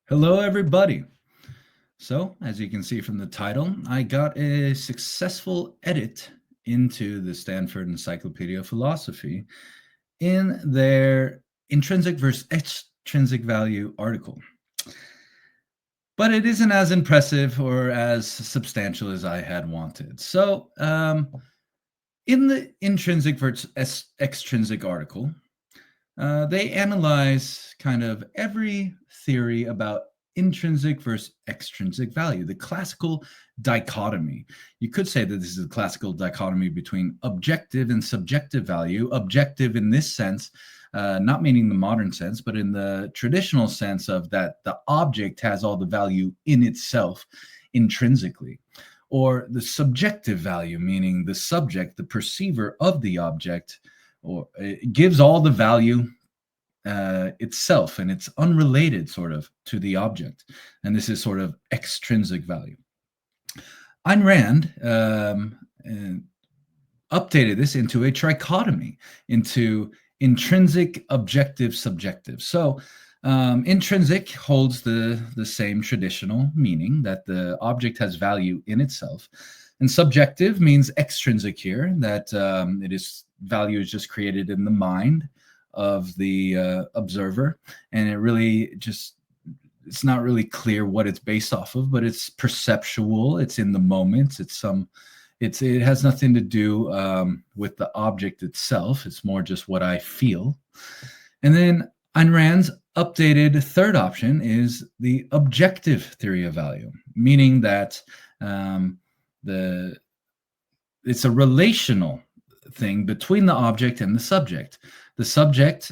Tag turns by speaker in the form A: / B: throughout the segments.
A: Hello, everybody. So, as you can see from the title, I got a successful edit into the Stanford Encyclopedia of Philosophy in their Intrinsic versus Extrinsic Value article. But it isn't as impressive or as substantial as I had wanted. So, in the Intrinsic versus Extrinsic article, they analyze kind of every theory about intrinsic versus extrinsic value, the classical dichotomy. You could say that this is a classical dichotomy between objective and subjective value. Objective in this sense, not meaning the modern sense, but in the traditional sense of that the object has all the value in itself intrinsically. Or the subjective value, meaning the subject, the perceiver of the object, or it gives all the value itself, and it's unrelated sort of to the object. And this is sort of extrinsic value. Ayn Rand updated this into a trichotomy, into intrinsic, objective, subjective. So intrinsic holds the same traditional meaning that the object has value in itself. And subjective means extrinsic here, that it is value is just created in the mind of the observer, and it really just, it's not really clear what it's based off of, but it's perceptual, it's in the moment, it has nothing to do with the object itself. It's more just what I feel. And then Ayn Rand's updated third option is the objective theory of value, meaning that it's a relational thing between the object and the subject. The subject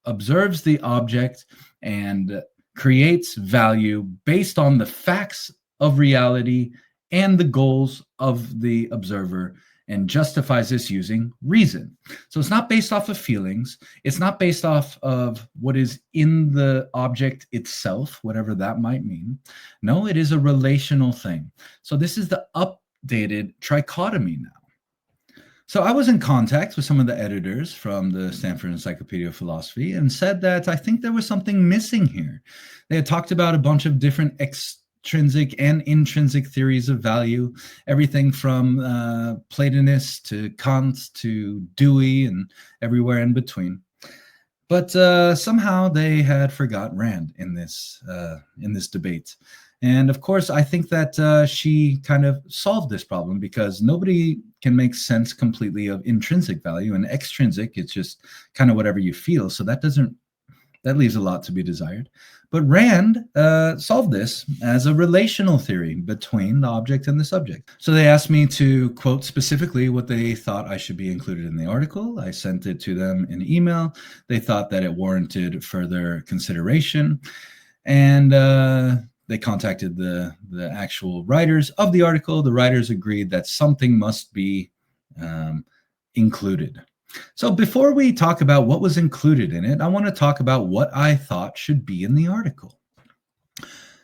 A: observes the object and creates value based on the facts of reality and the goals of the observer, and justifies this using reason. So it's not based off of feelings. It's not based off of what is in the object itself, whatever that might mean. No, it is a relational thing. So this is the updated trichotomy now. So I was in contact with some of the editors from the Stanford Encyclopedia of Philosophy and said that I think there was something missing here. They had talked about a bunch of different extrinsic and intrinsic theories of value, everything from Platonists to Kant to Dewey and everywhere in between. But somehow they had forgot Rand in this debate. And of course, I think that she kind of solved this problem, because nobody can make sense completely of intrinsic value, and extrinsic, it's just kind of whatever you feel. So that leaves a lot to be desired. But Rand solved this as a relational theory between the object and the subject. So they asked me to quote specifically what they thought I should be included in the article. I sent it to them in email. They thought that it warranted further consideration. And they contacted the actual writers of the article. The writers agreed that something must be included. So before we talk about what was included in it, I want to talk about what I thought should be in the article.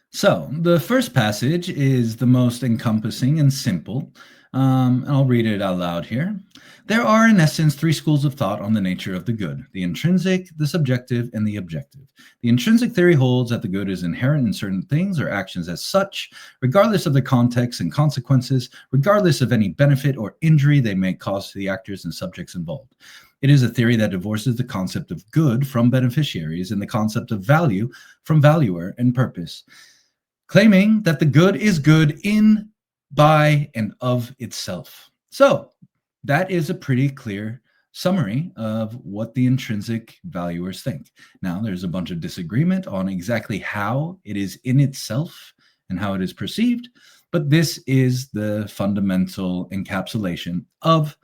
A: So the first passage is the most encompassing and simple. I'll read it out loud here. There are, in essence, three schools of thought on the nature of the good: the intrinsic, the subjective, and the objective. The intrinsic theory holds that the good is inherent in certain things or actions as such, regardless of the context and consequences, regardless of any benefit or injury they may cause to the actors and subjects involved. It is a theory that divorces the concept of good from beneficiaries and the concept of value from valuer and purpose, claiming that the good is good in, by, and of itself. So that is a pretty clear summary of what the intrinsic valuers think. Now, there's a bunch of disagreement on exactly how it is in itself and how it is perceived, but this is the fundamental encapsulation of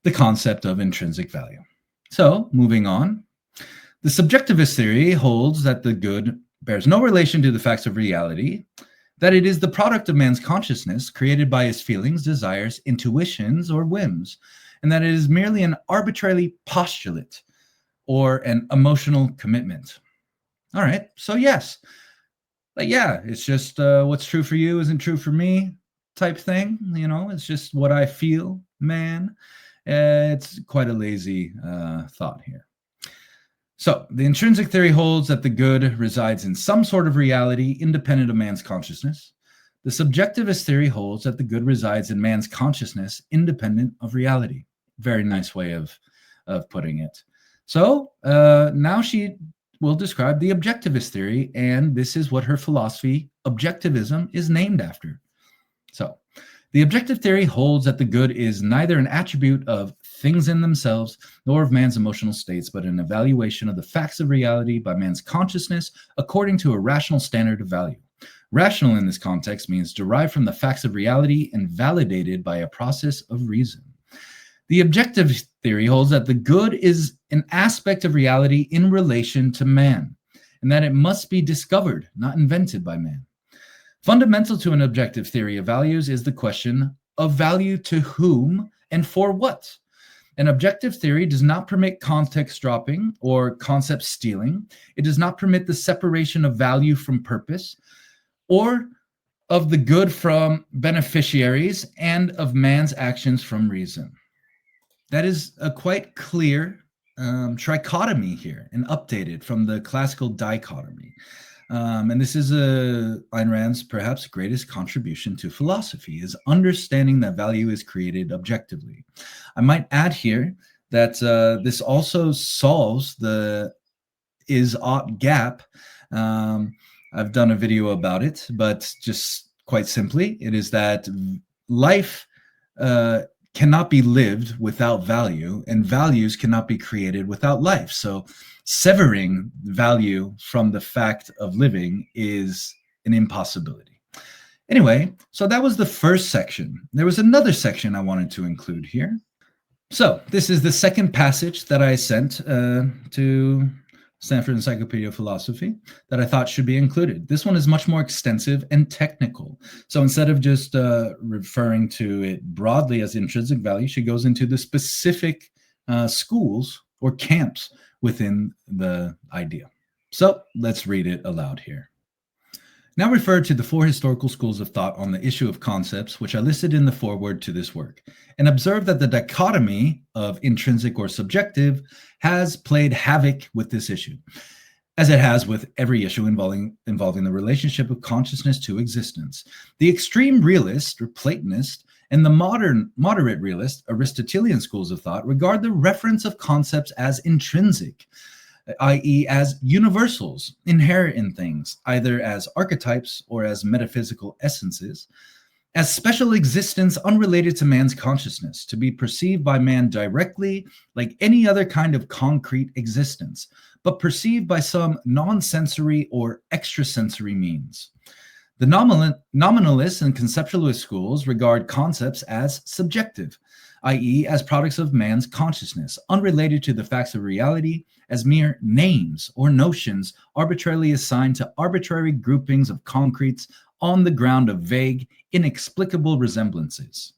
A: the concept of intrinsic value. So, moving on, the subjectivist theory holds that the good bears no relation to the facts of reality, that it is the product of man's consciousness created by his feelings, desires, intuitions, or whims, and that it is merely an arbitrary postulate or an emotional commitment. All right, so yes, but yeah, it's just what's true for you isn't true for me type thing. You know, it's just what I feel, man. It's quite a lazy thought here. So, the intrinsic theory holds that the good resides in some sort of reality independent of man's consciousness. The subjectivist theory holds that the good resides in man's consciousness independent of reality. Very nice way of putting it. So, now she will describe the objectivist theory, and this is what her philosophy, Objectivism, is named after. So, the objective theory holds that the good is neither an attribute of things in themselves nor of man's emotional states, but an evaluation of the facts of reality by man's consciousness according to a rational standard of value. Rational in this context means derived from the facts of reality and validated by a process of reason. The objective theory holds that the good is an aspect of reality in relation to man, and that it must be discovered, not invented by man. Fundamental to an objective theory of values is the question of value to whom and for what. An objective theory does not permit context dropping or concept stealing. It does not permit the separation of value from purpose or of the good from beneficiaries and of man's actions from reason. That is a quite clear trichotomy here and updated from the classical dichotomy. And this is Ayn Rand's perhaps greatest contribution to philosophy, is understanding that value is created objectively. I might add here that this also solves the is-ought gap. I've done a video about it, but just quite simply, it is that life cannot be lived without value, and values cannot be created without life. So severing value from the fact of living is an impossibility. Anyway, so that was the first section. There was another section I wanted to include here. So this is the second passage that I sent to Stanford Encyclopedia of Philosophy that I thought should be included. This one is much more extensive and technical. So instead of just referring to it broadly as intrinsic value, she goes into the specific schools or camps within the idea. So let's read it aloud here. Now refer to the 4 historical schools of thought on the issue of concepts, which are listed in the foreword to this work, and observe that the dichotomy of intrinsic or subjective has played havoc with this issue, as it has with every issue involving the relationship of consciousness to existence. The extreme realist or Platonist and the moderate realist Aristotelian schools of thought regard the reference of concepts as intrinsic, i.e. as universals, inherent in things, either as archetypes or as metaphysical essences, as special existence unrelated to man's consciousness, to be perceived by man directly like any other kind of concrete existence, but perceived by some non-sensory or extrasensory means. The nominalist and conceptualist schools regard concepts as subjective, i.e. as products of man's consciousness, unrelated to the facts of reality, as mere names or notions arbitrarily assigned to arbitrary groupings of concretes on the ground of vague, inexplicable resemblances.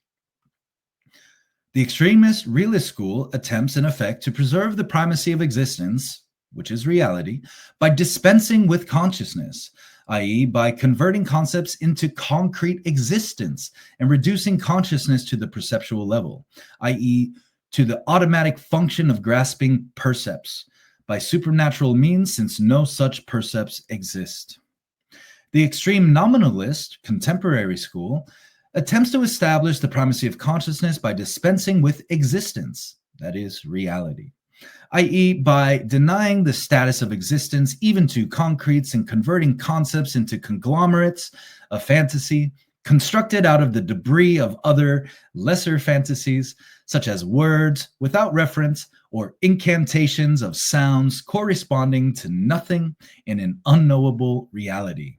A: The extremist realist school attempts, in effect, to preserve the primacy of existence, which is reality, by dispensing with consciousness, i.e. by converting concepts into concrete existence and reducing consciousness to the perceptual level, i.e. to the automatic function of grasping percepts by supernatural means, since no such percepts exist. The extreme nominalist contemporary school attempts to establish the primacy of consciousness by dispensing with existence, that is, reality, i.e. by denying the status of existence even to concretes and converting concepts into conglomerates of fantasy constructed out of the debris of other lesser fantasies, such as words without reference or incantations of sounds corresponding to nothing in an unknowable reality.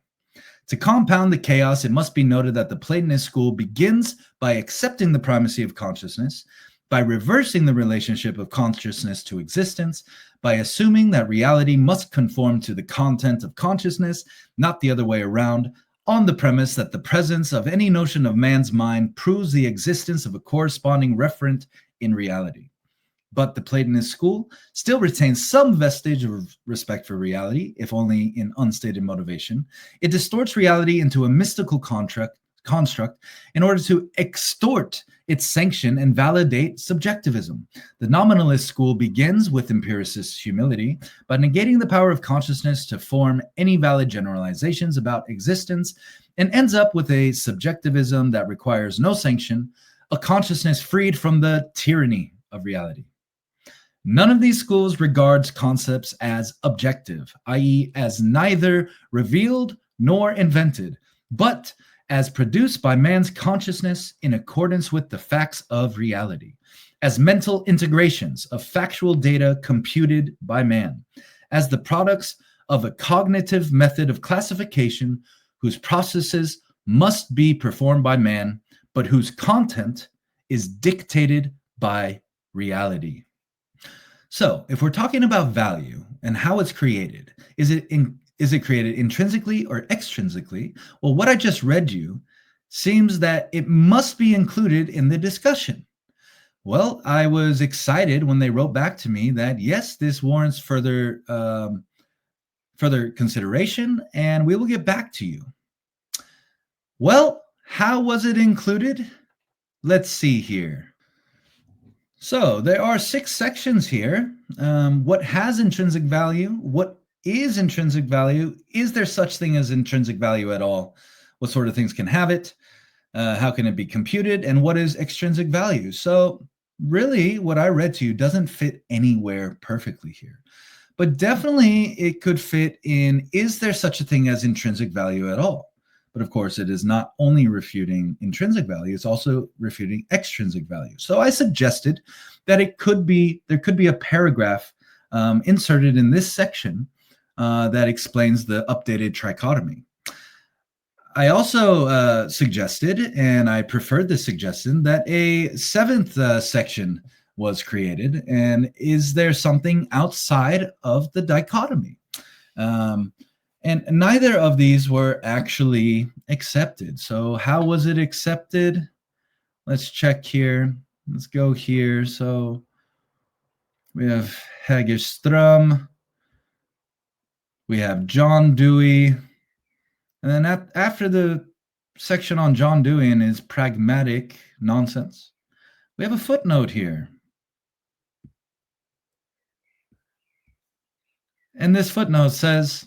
A: To compound the chaos, it must be noted that the Platonist school begins by accepting the primacy of consciousness, by reversing the relationship of consciousness to existence, by assuming that reality must conform to the content of consciousness, not the other way around, on the premise that the presence of any notion of man's mind proves the existence of a corresponding referent in reality. But the Platonist school still retains some vestige of respect for reality, if only in unstated motivation. It distorts reality into a mystical construct in order to extort its sanction and validate subjectivism. The nominalist school begins with empiricist humility by negating the power of consciousness to form any valid generalizations about existence, and ends up with a subjectivism that requires no sanction, a consciousness freed from the tyranny of reality. None of these schools regards concepts as objective, i.e., as neither revealed nor invented, but as produced by man's consciousness in accordance with the facts of reality, as mental integrations of factual data computed by man, as the products of a cognitive method of classification whose processes must be performed by man, but whose content is dictated by reality. So, if we're talking about value and how it's created, is it created intrinsically or extrinsically? Well, what I just read you seems that it must be included in the discussion. Well, I was excited when they wrote back to me that yes, this warrants further consideration, and we will get back to you. Well, how was it included? Let's see here. So there are 6 sections here. What has intrinsic value? What is intrinsic value? Is there such thing as intrinsic value at all? What sort of things can have it? How can it be computed? And what is extrinsic value? So really what I read to you doesn't fit anywhere perfectly here. But definitely it could fit in, is there such a thing as intrinsic value at all? But of course, it is not only refuting intrinsic value, it's also refuting extrinsic value. So I suggested that there could be a paragraph inserted in this section that explains the updated trichotomy. I also suggested, and I preferred this suggestion, that a 7th section was created. And is there something outside of the dichotomy? And neither of these were actually accepted. So how was it accepted? Let's check here. Let's go here. So we have Hägerström. We have John Dewey. And then after the section on John Dewey and his pragmatic nonsense, we have a footnote here. And this footnote says,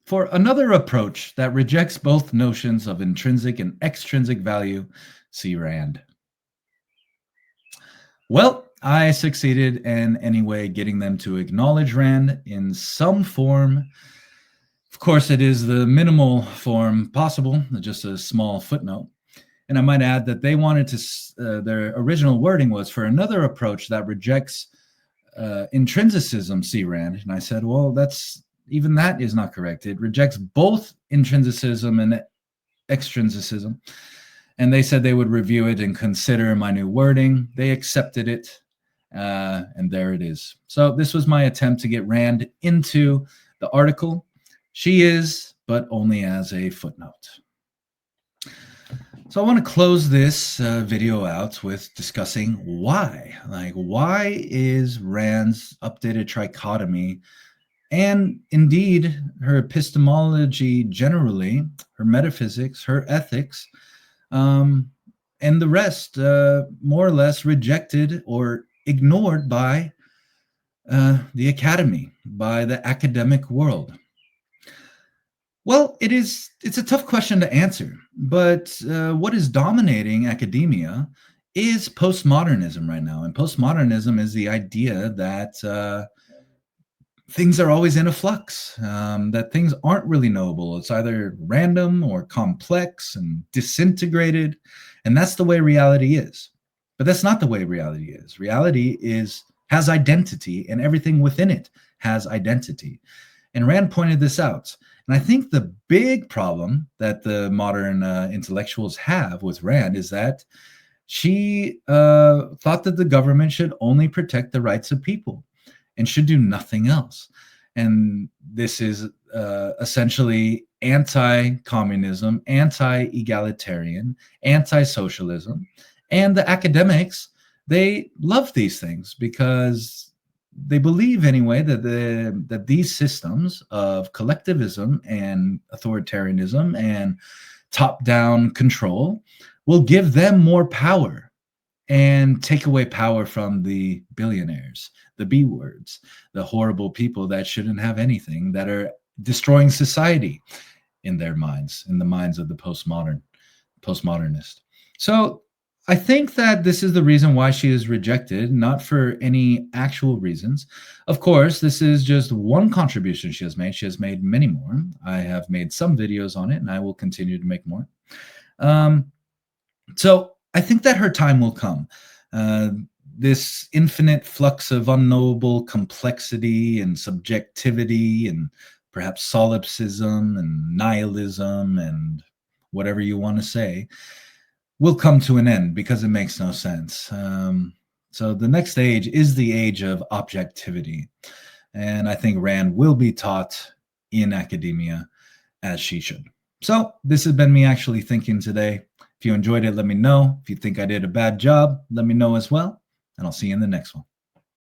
A: for another approach that rejects both notions of intrinsic and extrinsic value, see Rand. Well, I succeeded in anyway getting them to acknowledge Rand in some form. Of course, it is the minimal form possible, just a small footnote. And I might add that they wanted to, their original wording was for another approach that rejects intrinsicism, see Rand. And I said, well, even that is not correct. It rejects both intrinsicism and extrinsicism. And they said they would review it and consider my new wording. They accepted it, and there it is. So this was my attempt to get Rand into the article. She is, but only as a footnote. So I want to close this video out with discussing why. Why is Rand's updated trichotomy, and indeed her epistemology generally, her metaphysics, her ethics, and the rest more or less rejected or ignored by the academy, by the academic world? Well, it's a tough question to answer, but what is dominating academia is postmodernism right now. And postmodernism is the idea that things are always in a flux, that things aren't really knowable. It's either random or complex and disintegrated, and that's the way reality is. But that's not the way reality is. Reality has identity, and everything within it has identity. And Rand pointed this out. And I think the big problem that the modern intellectuals have with Rand is that she thought that the government should only protect the rights of people and should do nothing else. And this is essentially anti-communism, anti-egalitarian, anti-socialism. And the academics, they love these things because they believe anyway that these systems of collectivism and authoritarianism and top-down control will give them more power and take away power from the billionaires, the B words, the horrible people that shouldn't have anything, that are destroying society in their minds, in the minds of the postmodernist. So I think that this is the reason why she is rejected, not for any actual reasons. Of course, this is just one contribution she has made. She has made many more. I have made some videos on it, and I will continue to make more. So I think that her time will come. This infinite flux of unknowable complexity and subjectivity and perhaps solipsism and nihilism and whatever you want to say will come to an end because it makes no sense. So the next age is the age of objectivity. And I think Rand will be taught in academia as she should. So this has been me actually thinking today. If you enjoyed it, let me know. If you think I did a bad job, let me know as well. And I'll see you in the next one.